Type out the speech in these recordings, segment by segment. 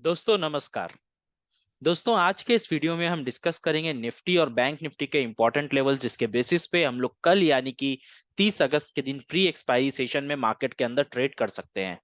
दोस्तों नमस्कार। दोस्तों आज के इस वीडियो में हम डिस्कस करेंगे निफ्टी और बैंक निफ्टी के इंपॉर्टेंट लेवल्स जिसके बेसिस पे हम लोग कल यानी कि 30 अगस्त के दिन प्री एक्सपायरी सेशन में मार्केट के अंदर ट्रेड कर सकते हैं।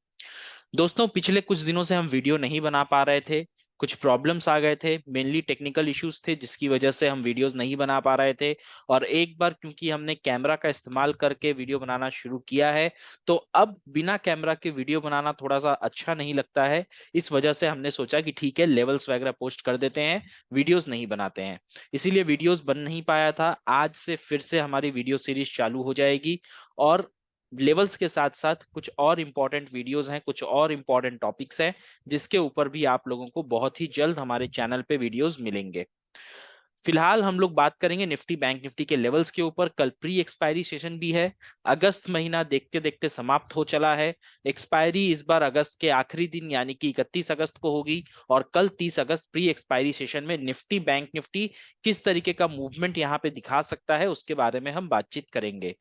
दोस्तों पिछले कुछ दिनों से हम वीडियो नहीं बना पा रहे थे। कुछ प्रॉब्लम्स आ गए थे, मेनली टेक्निकल इश्यूज थे जिसकी वजह से हम वीडियोस नहीं बना पा रहे थे। और एक बार क्योंकि हमने कैमरा का इस्तेमाल करके वीडियो बनाना शुरू किया है, तो अब बिना कैमरा के वीडियो बनाना थोड़ा सा अच्छा नहीं लगता है। इस वजह से हमने सोचा कि ठीक है, लेवल्स वगैरह पोस्ट कर देते हैं, वीडियोस नहीं बनाते हैं। इसीलिए वीडियोस बन नहीं पाया था। आज से फिर से हमारी वीडियो सीरीज चालू हो जाएगी और लेवल्स के साथ साथ कुछ और इंपॉर्टेंट वीडियोस हैं, कुछ और इंपॉर्टेंट टॉपिक्स हैं जिसके ऊपर भी आप लोगों को बहुत ही जल्द हमारे चैनल पे वीडियोस मिलेंगे। फिलहाल हम लोग बात करेंगे निफ्टी बैंक निफ्टी के लेवल्स के ऊपर। कल प्री एक्सपायरी सेशन भी है। अगस्त महीना देखते देखते समाप्त हो चला है। एक्सपायरी इस बार अगस्त के आखिरी दिन यानी कि 31 अगस्त को होगी। और कल 30 अगस्त प्री एक्सपायरी सेशन में निफ्टी बैंक निफ्टी किस तरीके का मूवमेंट यहाँ पे दिखा सकता है उसके बारे में हम बातचीत करेंगे।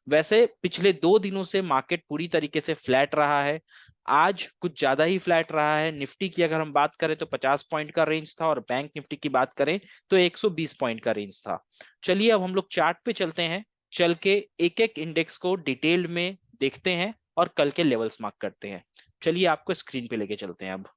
वैसे पिछले 2 दिनों से मार्केट पूरी तरीके से फ्लैट रहा है। आज कुछ ज्यादा ही फ्लैट रहा है। निफ्टी की अगर हम बात करें तो 50 पॉइंट का रेंज था और बैंक निफ्टी की बात करें तो 120 पॉइंट का रेंज था। चलिए अब हम लोग चार्ट पे चलते हैं। चल के एक एक इंडेक्स को डिटेल्ड में देखते हैं और कल के लेवल्स मार्क करते हैं। चलिए आपको स्क्रीन पे लेके चलते हैं अब।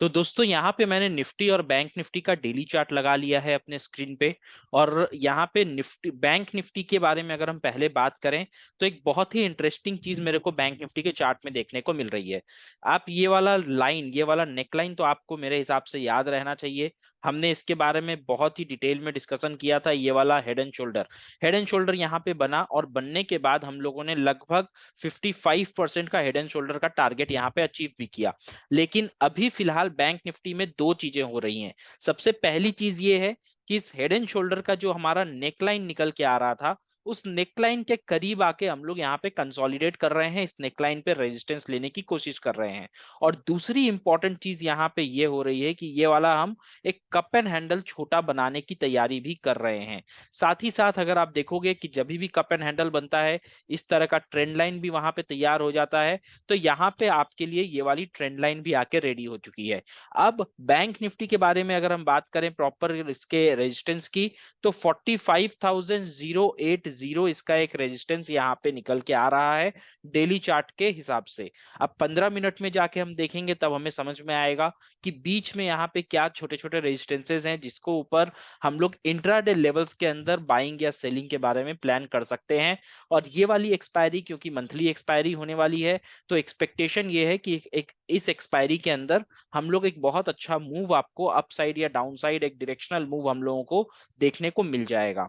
तो दोस्तों यहाँ पे मैंने निफ्टी और बैंक निफ्टी का डेली चार्ट लगा लिया है अपने स्क्रीन पे। और यहाँ पे निफ्टी बैंक निफ्टी के बारे में अगर हम पहले बात करें तो एक बहुत ही इंटरेस्टिंग चीज मेरे को बैंक निफ्टी के चार्ट में देखने को मिल रही है। आप ये वाला लाइन, ये वाला नेक लाइन तो आपको मेरे हिसाब से याद रहना चाहिए। हमने इसके बारे में बहुत ही डिटेल में डिस्कशन किया था। ये वाला हेड एंड शोल्डर यहाँ पे बना और बनने के बाद हम लोगों ने लगभग 55% का हेड एंड शोल्डर का टारगेट यहाँ पे अचीव भी किया। लेकिन अभी फिलहाल बैंक निफ्टी में दो चीजें हो रही हैं। सबसे पहली चीज ये है कि इस हेड एंड शोल्डर का जो हमारा नेकलाइन निकल के आ रहा था, उस नेकलाइन के करीब आके हम लोग यहाँ पे कंसोलिडेट कर रहे हैं, इस नेकलाइन पे रेजिस्टेंस लेने की कोशिश कर रहे हैं। और दूसरी इंपॉर्टेंट चीज यहाँ पे ये हो रही है कि ये वाला हम एक कप एंड हैंडल छोटा बनाने की तैयारी भी कर रहे हैं। साथ ही साथ अगर आप देखोगे कि जब भी कप एंड हैंडल बनता है, इस तरह का ट्रेंड लाइन भी वहां पे तैयार हो जाता है। तो यहाँ पे आपके लिए ये वाली ट्रेंड लाइन भी आके रेडी हो चुकी है। अब बैंक निफ्टी के बारे में अगर हम बात करें प्रॉपर इसके रेजिस्टेंस की, तो 45,080 इसका एक रेजिस्टेंस यहाँ पे निकल के आ रहा है डेली चार्ट के हिसाब से। अब 15 मिनट में जाके हम देखेंगे तब हमें समझ में आएगा कि बीच में यहाँ पे क्या छोटे छोटे रेजिस्टेंसेस हैं जिसको ऊपर हम लोग इंट्राडे लेवल्स के अंदर बाइंग या सेलिंग के बारे में प्लान कर सकते हैं। और ये वाली एक्सपायरी क्योंकि मंथली एक्सपायरी होने वाली है, तो एक्सपेक्टेशन ये है कि एक इस एक्सपायरी के अंदर हम लोग एक बहुत अच्छा मूव, आपको अपसाइड या डाउनसाइड एक डायरेक्शनल मूव हम लोगों को देखने को मिल जाएगा।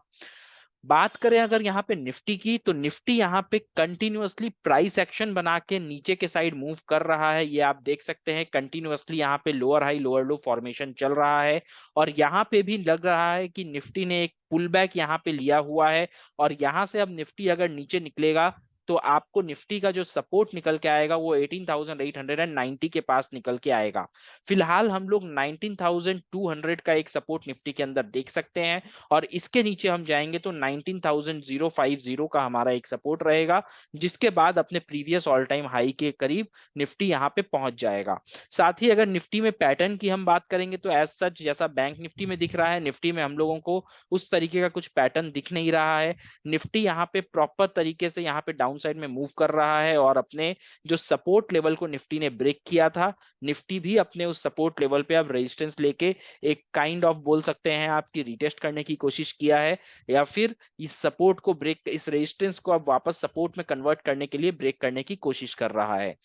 बात करें अगर यहाँ पे निफ्टी की, तो निफ्टी यहाँ पे कंटिन्यूअसली प्राइस एक्शन बना के नीचे के साइड मूव कर रहा है। ये आप देख सकते हैं कंटिन्यूअसली यहाँ पे लोअर हाई लोअर लो फॉर्मेशन चल रहा है। और यहाँ पे भी लग रहा है कि निफ्टी ने एक पुल बैक यहाँ पे लिया हुआ है। और यहाँ से अब निफ्टी अगर नीचे निकलेगा तो आपको निफ्टी का जो सपोर्ट निकल के आएगा वो 18,890 के पास निकल के आएगा। फिलहाल हम लोग 19,200 का एक सपोर्ट निफ्टी के अंदर देख सकते हैं। और इसके नीचे हम जाएंगे तो 19,050 का हमारा एक सपोर्ट रहेगा, जिसके बाद अपने प्रीवियस ऑल टाइम हाई के करीब निफ्टी यहाँ पे पहुंच जाएगा। साथ ही अगर निफ्टी में पैटर्न की हम बात करेंगे तो एज सच जैसा बैंक निफ्टी में दिख रहा है, निफ्टी में हम लोगों को उस तरीके का कुछ पैटर्न दिख नहीं रहा है। निफ्टी यहाँ पे प्रॉपर तरीके से यहाँ पे डाउन साइड में मूव कर रहा है और अपने जो सपोर्ट लेवल को निफ्टी ने ब्रेक किया था, निफ्टी भी अपने उस सपोर्ट लेवल पे अब रेजिस्टेंस लेके एक काइंड ऑफ बोल सकते हैं आपकी रीटेस्ट करने की कोशिश किया है। या फिर इस सपोर्ट को ब्रेक, इस रेजिस्टेंस को अब वापस सपोर्ट में कन्वर्ट करने के लिए ब्रेक करने की कोशिश कर रहा है।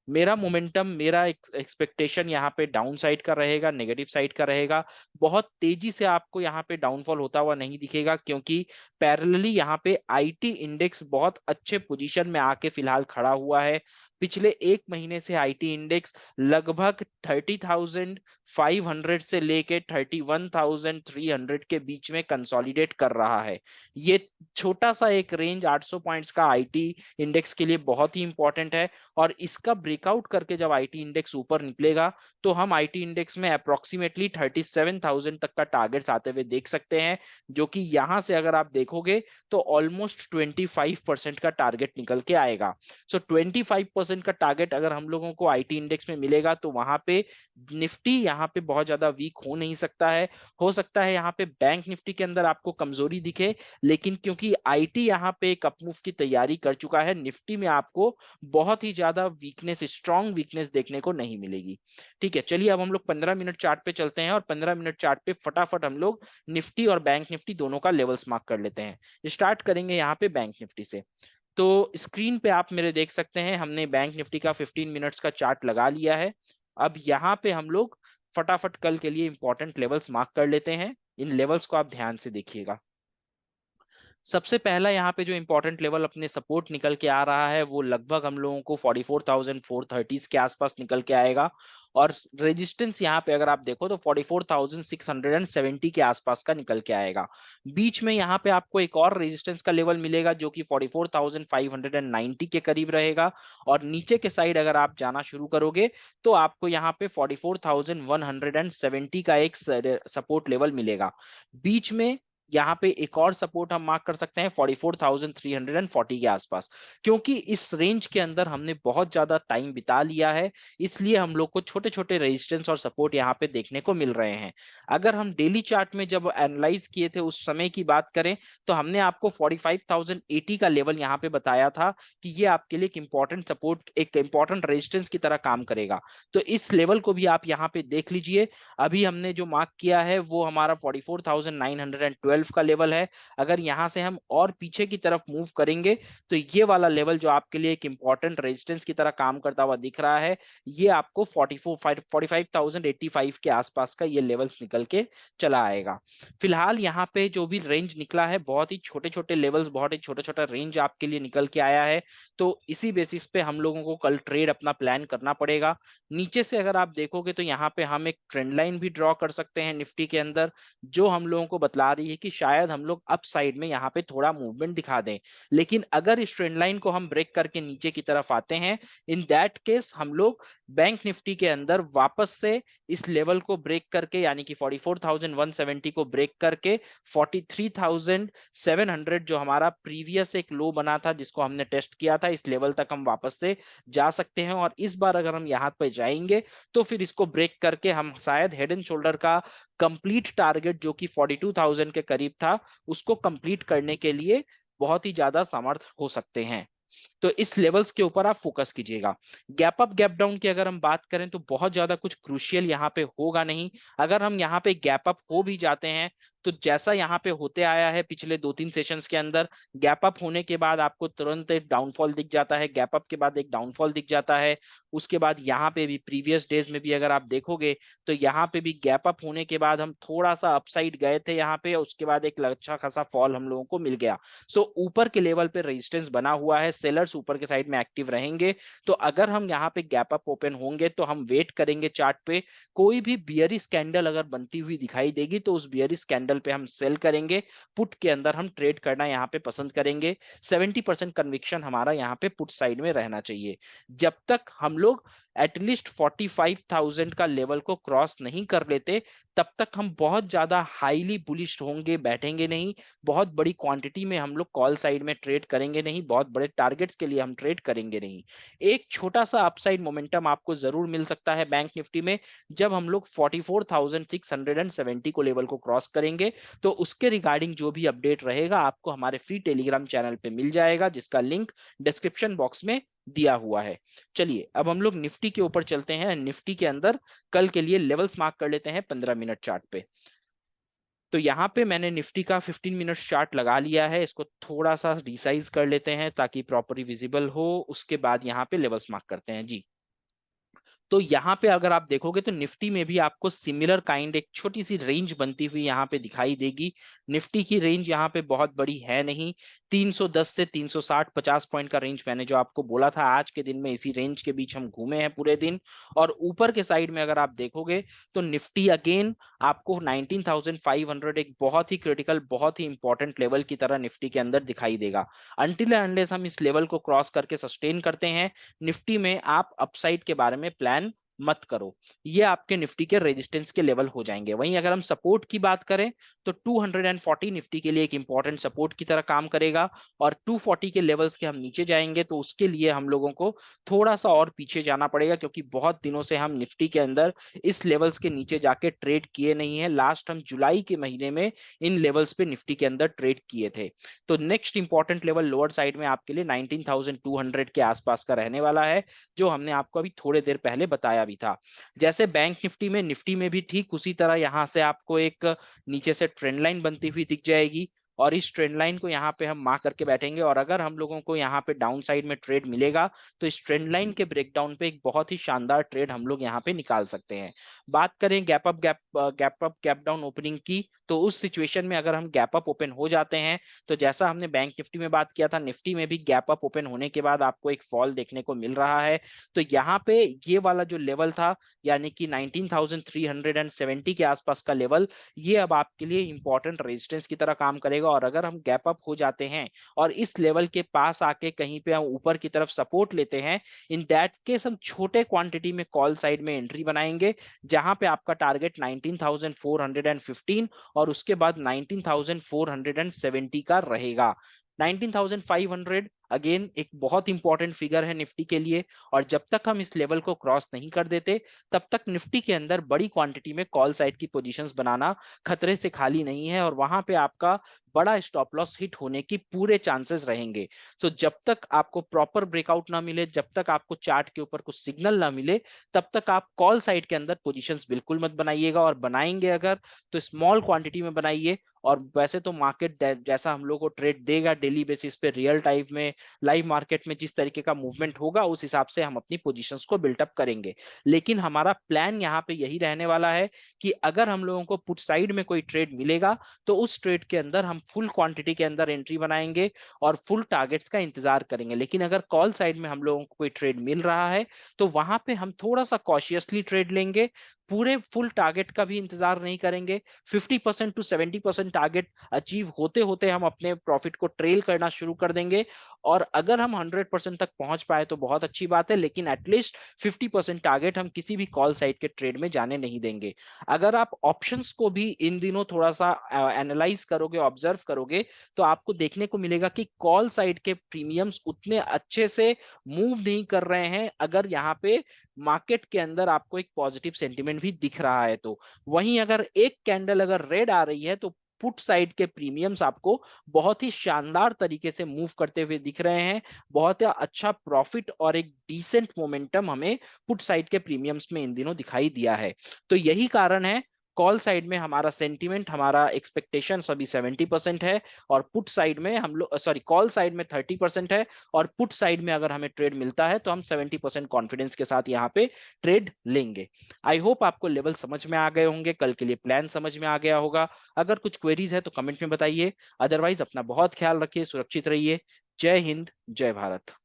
मेरा मोमेंटम, मेरा एक्सपेक्टेशन यहाँ पे डाउन साइड का रहेगा, नेगेटिव साइड का रहेगा। बहुत तेजी से आपको यहाँ पे डाउनफॉल होता हुआ नहीं दिखेगा क्योंकि पैरेलली यहाँ पे आईटी इंडेक्स बहुत अच्छे पोजीशन में आके फिलहाल खड़ा हुआ है। पिछले एक महीने से आईटी इंडेक्स लगभग 30,500 से लेके 31,300 के बीच में कंसोलिडेट कर रहा है। ये छोटा सा एक रेंज 800 पॉइंट्स का आईटी इंडेक्स के लिए बहुत ही इंपॉर्टेंट है। और इसका ब्रेकआउट करके जब आईटी इंडेक्स ऊपर निकलेगा तो हम आईटी इंडेक्स में अप्रोक्सीमेटली 37,000 तक का टारगेट्स आते हुए देख सकते हैं। जो कि यहां से अगर आप देखो देखोगे तो ऑलमोस्ट 25% का टारगेट निकल के आएगा। सो 25% का टारगेट अगर हम लोगों को आईटी इंडेक्स में मिलेगा तो वहां पे निफ्टी यहाँ पे बहुत ज्यादा वीक हो नहीं सकता है। हो सकता है यहाँ पे बैंक निफ्टी के अंदर आपको कमजोरी दिखे, लेकिन क्योंकि आईटी यहाँ पे एक अपमूव की तैयारी कर चुका है, निफ्टी में आपको बहुत ही ज्यादा वीकनेस, स्ट्रॉन्ग वीकनेस देखने को नहीं मिलेगी। ठीक है, चलिए अब हम लोग 15 मिनट चार्ट पे चलते हैं और 15 मिनट चार्ट पे फटाफट हम लोग निफ्टी और बैंक निफ्टी दोनों का लेवल्स मार्क कर लेते हैं। स्टार्ट करेंगे यहाँ पे बैंक निफ्टी से। तो स्क्रीन पे आप मेरे देख सकते हैं हमने बैंक निफ्टी का 15 मिनट्स का चार्ट लगा लिया है। अब यहाँ पे हम लोग फटाफट कल के लिए इंपॉर्टेंट लेवल्स मार्क कर लेते हैं। इन लेवल्स को आप ध्यान से देखिएगा। सबसे पहला यहाँ पे जो इंपॉर्टेंट लेवल अपने सपोर्ट निकल के आ रहा है वो लगभग हम लोगों को 44,430 के आसपास निकल के आएगा। और रेजिस्टेंस यहाँ पे अगर आप देखो तो 44,670 के आसपास का निकल के आएगा। बीच में यहाँ पे आपको एक और रेजिस्टेंस का लेवल मिलेगा जो कि 44,590 के करीब रहेगा। और नीचे के साइड अगर आप जाना शुरू करोगे तो आपको यहाँ पे 44,170 का एक सपोर्ट लेवल मिलेगा। बीच में यहाँ पे एक और सपोर्ट हम मार्क कर सकते हैं 44,340 के आसपास। क्योंकि इस रेंज के अंदर हमने बहुत ज्यादा टाइम बिता लिया है, इसलिए हम लोग को छोटे छोटे रेजिस्टेंस और सपोर्ट यहाँ पे देखने को मिल रहे हैं। अगर हम डेली चार्ट में जब एनालाइज किए थे उस समय की बात करें तो हमने आपको 45,080 का लेवल यहाँ पे बताया था कि ये आपके लिए एक इंपॉर्टेंट सपोर्ट, एक इंपॉर्टेंट रेजिस्टेंस की तरह काम करेगा। तो इस लेवल को भी आप यहाँ पे देख लीजिए। अभी हमने जो मार्क किया है वो हमारा 44,912 का लेवल है। अगर यहां से हम और पीछे की तरफ मूव करेंगे तो ये वाला लेवल जो आपके लिए एक इंपॉर्टेंट रेजिस्टेंस की तरह काम करता हुआ दिख रहा है, ये आपको 45,085 के आसपास का ये लेवल्स निकल के चला आएगा। फिलहाल यहाँ पे जो भी रेंज निकला है बहुत ही छोटे छोटे लेवल्स, बहुत ही छोटा छोटा रेंज आपके लिए निकल के आया है। तो इसी बेसिस पे हम लोगों को कल ट्रेड अपना प्लान करना पड़ेगा। नीचे से अगर आप देखोगे तो यहाँ पे हम एक ट्रेंड लाइन भी ड्रॉ कर सकते हैं निफ्टी के अंदर, जो हम लोगों को बतला रही है कि शायद हम लोग अप साइड में यहाँ पे थोड़ा मूवमेंट दिखा दें। लेकिन अगर इस ट्रेंड लाइन को हम ब्रेक करके नीचे की तरफ आते हैं, इन दैट केस हम लोग बैंक निफ्टी के अंदर वापस से इस लेवल को ब्रेक करके, यानी कि 44,170 को ब्रेक करके 43,700 जो हमारा प्रीवियस एक लो बना था जिसको हमने टेस्ट किया था, इस लेवल तक हम वापस से जा सकते हैं। और इस बार अगर हम यहाँ पे जाएंगे तो फिर इसको ब्रेक करके हम शायद हेड एंड शोल्डर का कंप्लीट टारगेट जो कि 42,000 के करीब था उसको कंप्लीट करने के लिए बहुत ही ज्यादा समर्थ हो सकते हैं। तो इस लेवल्स के ऊपर आप फोकस कीजिएगा। गैप अप गैप डाउन की अगर हम बात करें तो बहुत ज्यादा कुछ क्रूशियल यहाँ पे होगा नहीं। अगर हम यहाँ पे गैप अप हो भी जाते हैं तो जैसा यहाँ पे होते आया है पिछले 2-3 सेशंस के अंदर, गैप अप होने के बाद आपको तुरंत एक डाउनफॉल दिख जाता है, गैप अप के बाद एक डाउनफॉल दिख जाता है। उसके बाद यहाँ पे भी प्रीवियस डेज में भी अगर आप देखोगे तो यहाँ पे भी गैप अप होने के बाद हम थोड़ा सा अपसाइड गए थे यहाँ पे, उसके बाद एक अच्छा खासा फॉल हम लोगों को मिल गया। सो ऊपर के लेवल पे रेजिस्टेंस बना हुआ है, सेलर्स ऊपर के साइड में एक्टिव रहेंगे। तो अगर हम यहाँ पे गैप अप ओपन होंगे तो हम वेट करेंगे चार्ट पे, कोई भी बियरिश कैंडल अगर बनती हुई दिखाई देगी तो उस बियरिश कैंडल पे हम सेल करेंगे, पुट के अंदर हम ट्रेड करना यहाँ पे पसंद करेंगे। 70% कन्विक्शन हमारा यहाँ पे पुट साइड में रहना चाहिए। जब तक हम लोग एटलीस्ट 45,000 का लेवल को क्रॉस नहीं कर लेते तब तक हम बहुत ज्यादा हाईली बुलिश होंगे, बैठेंगे नहीं। बहुत बड़ी क्वांटिटी में हम लोग कॉल साइड में ट्रेड करेंगे नहीं, बहुत बड़े टारगेट्स के लिए हम ट्रेड करेंगे नहीं। एक छोटा सा अपसाइड मोमेंटम आपको जरूर मिल सकता है बैंक निफ्टी में जब हम लोग 44,670 को लेवल को क्रॉस करेंगे। तो उसके रिगार्डिंग जो भी अपडेट रहेगा आपको हमारे फ्री टेलीग्राम चैनल पे मिल जाएगा जिसका लिंक डिस्क्रिप्शन बॉक्स में दिया हुआ है। चलिए अब हम लोग निफ्टी के ऊपर चलते हैं। निफ्टी के अंदर कल के लिए लेवल्स मार्क कर लेते हैं 15 मिनट चार्ट पे। तो यहाँ पे मैंने निफ्टी का 15 मिनट चार्ट लगा लिया है, इसको थोड़ा सा रिसाइज कर लेते हैं ताकि प्रॉपरली विजिबल हो। उसके बाद यहाँ पे लेवल्स मार्क करते हैं जी। तो यहाँ पे अगर आप देखोगे तो निफ्टी में भी आपको सिमिलर काइंड एक छोटी सी रेंज बनती हुई यहाँ पे दिखाई देगी। निफ्टी की रेंज यहाँ पे बहुत बड़ी है नहीं, 310 से 360 50 पॉइंट का रेंज मैंने जो आपको बोला था, आज के दिन में इसी रेंज के बीच हम घूमे हैं पूरे दिन। और ऊपर के साइड में अगर आप देखोगे तो निफ्टी अगेन आपको 19,500 एक बहुत ही क्रिटिकल, बहुत ही इंपॉर्टेंट लेवल की तरह निफ्टी के अंदर दिखाई देगा। अनटिल अनलेस हम इस लेवल को क्रॉस करके सस्टेन करते हैं, निफ्टी में आप अपसाइड के बारे में प्लान मत करो। ये आपके निफ्टी के रेजिस्टेंस के लेवल हो जाएंगे। वहीं अगर हम सपोर्ट की बात करें तो 240 निफ्टी के लिए एक इंपॉर्टेंट सपोर्ट की तरह काम करेगा, और 240 के लेवल्स के हम नीचे जाएंगे तो उसके लिए हम लोगों को थोड़ा सा और पीछे जाना पड़ेगा, क्योंकि बहुत दिनों से हम निफ्टी के अंदर इस लेवल्स के नीचे जाके ट्रेड किए नहीं है। लास्ट हम जुलाई के महीने में इन लेवल्स पे निफ्टी के अंदर ट्रेड किए थे। तो next important level lower side में आपके लिए 19,200 के आसपास का रहने वाला है, जो हमने आपको अभी थोड़े देर पहले बताया भी था। जैसे बैंक निफ्टी में भी ठीक उसी तरह यहां से आपको एक नीचे से ट्रेंड लाइन बनती हुई दिख जाएगी, और इस ट्रेंड लाइन को यहाँ पे हम मार्क करके बैठेंगे। और अगर हम लोगों को यहाँ पे डाउन साइड में ट्रेड मिलेगा तो इस ट्रेंड लाइन के ब्रेकडाउन पे एक बहुत ही शानदार ट्रेड हम लोग यहाँ पे निकाल सकते हैं। बात करें gap up gap down opening की, तो उस सिचुएशन में अगर हम गैप अप ओपन हो जाते हैं तो जैसा हमने बैंक निफ्टी में बात किया था, निफ्टी में भी गैप अप ओपन होने के बाद आपको एक फॉल देखने को मिल रहा है। तो यहाँ पे ये वाला जो लेवल था, यानी कि 19,370 के आसपास का लेवल, ये अब आपके लिए इंपॉर्टेंट रेजिस्टेंस की तरह काम करेगा। और अगर हम गैप अप हो जाते हैं और इस लेवल के पास आके कहीं पे हम ऊपर की तरफ सपोर्ट लेते हैं, इन दैट केस हम छोटे क्वांटिटी में कॉल साइड में एंट्री बनाएंगे, जहां पे आपका टारगेट 19,415 और उसके बाद 19,470 का रहेगा। 19,500 अगेन एक बहुत इंपॉर्टेंट फिगर है निफ्टी के लिए, और जब तक हम इस लेवल को क्रॉस नहीं कर देते तब तक निफ्टी के अंदर बड़ी क्वांटिटी में कॉल साइड की पोजीशंस बनाना खतरे से खाली नहीं है, और वहां पे आपका बड़ा स्टॉप लॉस हिट होने की पूरे चांसेस रहेंगे। तो जब तक आपको प्रॉपर ब्रेकआउट ना मिले, जब तक आपको चार्ट के ऊपर कुछ सिग्नल ना मिले, तब तक आप कॉल साइड के अंदर पोजीशंस बिल्कुल मत बनाइएगा, और बनाएंगे अगर तो स्मॉल क्वांटिटी में बनाइए। और वैसे तो मार्केट जैसा हम लोग को ट्रेड देगा डेली बेसिस पे, रियल टाइम में लाइव मार्केट में जिस तरीके का मूवमेंट होगा उस हिसाब से हम अपनी पोजीशंस को बिल्टअप करेंगे। लेकिन हमारा प्लान यहाँ पे यही रहने वाला है कि अगर हम लोगों को पुट साइड में कोई ट्रेड मिलेगा तो उस ट्रेड के अंदर हम फुल क्वांटिटी के अंदर एंट्री बनाएंगे और फुल टारगेट्स का इंतजार करेंगे। लेकिन अगर कॉल साइड में हम लोगों को कोई ट्रेड मिल रहा है तो वहां पे हम थोड़ा सा कॉशियसली ट्रेड लेंगे, पूरे फुल टारगेट का भी इंतजार नहीं करेंगे। 50% टू 70% टारगेट अचीव होते होते हम अपने प्रॉफिट को ट्रेल करना शुरू कर देंगे। और अगर हम 100% तक पहुंच पाए तो बहुत अच्छी बात है, लेकिन एटलीस्ट 50% टारगेट हम किसी भी कॉल साइड के ट्रेड में जाने नहीं देंगे। अगर आप ऑप्शंस को भी इन दिनों थोड़ा सा एनालाइज करोगे, ऑब्जर्व करोगे, तो आपको देखने को मिलेगा कि कॉल साइड के प्रीमियम्स उतने अच्छे से मूव नहीं कर रहे हैं, अगर यहाँ पे मार्केट के अंदर आपको एक पॉजिटिव सेंटिमेंट भी दिख रहा है तो। वहीं अगर एक कैंडल अगर रेड आ रही है तो पुट साइड के प्रीमियम्स आपको बहुत ही शानदार तरीके से मूव करते हुए दिख रहे हैं। बहुत ही अच्छा प्रॉफिट और एक डिसेंट मोमेंटम हमें पुट साइड के प्रीमियम्स में इन दिनों दिखाई दिया है। तो यही कारण है कॉल साइड में हमारा सेंटीमेंट, हमारा एक्सपेक्टेशन अभी 70% है, और पुट साइड में हम लोग कॉल साइड में 30% है, और पुट साइड में अगर हमें ट्रेड मिलता है तो हम 70% कॉन्फिडेंस के साथ यहाँ पे ट्रेड लेंगे। आई होप आपको लेवल समझ में आ गए होंगे, कल के लिए प्लान समझ में आ गया होगा। अगर कुछ क्वेरीज है तो कमेंट में बताइए, अदरवाइज अपना बहुत ख्याल रखिए, सुरक्षित रहिए। जय हिंद, जय भारत।